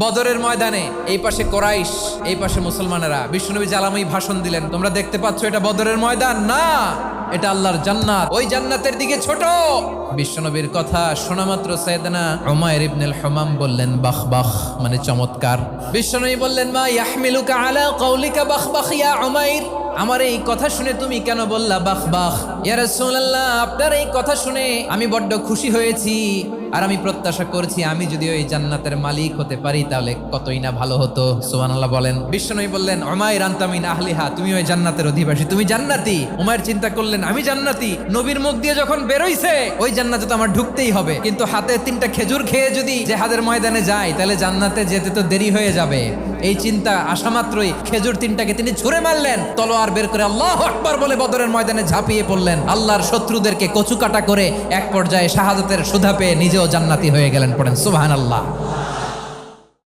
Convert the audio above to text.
বদরের ময়দানে এই পাশে কোরাইশ, এই পাশে মুসলমানেরা। বিশ্বনবী জালাময়ী ভাষণ দিলেন, তোমরা দেখতে পাচ্ছ এটা বদরের ময়দান না, এটা আল্লাহর জান্নাত, ওই জান্নাতের দিকে ছোট। বিশ্বনবীর কথা শোনা মাত্র সাইয়েদনা উমাইর ইবনুল হুমাম বললেন বাখ বাখ, মানে চমৎকার। বিশ্বনবী বললেন মা ইয়াহমিলুকা আলা কওলিকা বাখ বাখ ইয়া উমাইর, আমার এই কথা শুনে তুমি কেন বললা বাখ বাখ? ইয়া রাসূলুল্লাহ, আপনার এই কথা শুনে আমি বড্ড খুশি হয়েছি, আর আমি প্রত্যাশা করছি আমি যদি ওই জান্নাতের মালিক হতে পারি তাহলে কতই না ভালো হতো। সুবহানাল্লাহ বলেন। বিশ্বনবী বললেন উমাইর আনতা মিন আহলিহা, তুমি ওই জান্নাতের অধিবাসী, তুমি জান্নাতি। উমাইর চিন্তা করলেন আমি জান্নাতি, নবীর মুখ দিয়ে যখন বেরোইছে ওই জান্নাতে তো আমার ঢুকতেই হবে, কিন্তু হাতে 3টা খেজুর খেয়ে যদি জিহাদের ময়দানে যাই তাহলে জান্নাতে যেতে তো দেরি হয়ে যাবে। এই চিন্তা আসা মাত্রই খেজুর 3টাকে তিনি ছুঁড়ে মারলেন, তলোয়ার বের করে আল্লাহু আকবার বলে বদরের ময়দানে ঝাঁপিয়ে পড়লেন। আল্লাহর শত্রুদেরকে কচুকাটা করে এক পর্যায়ে শাহাদাতের সুধা পেয়ে নিজেও জান্নাতি হয়ে গেলেন। পড়েন সুবহানাল্লাহ।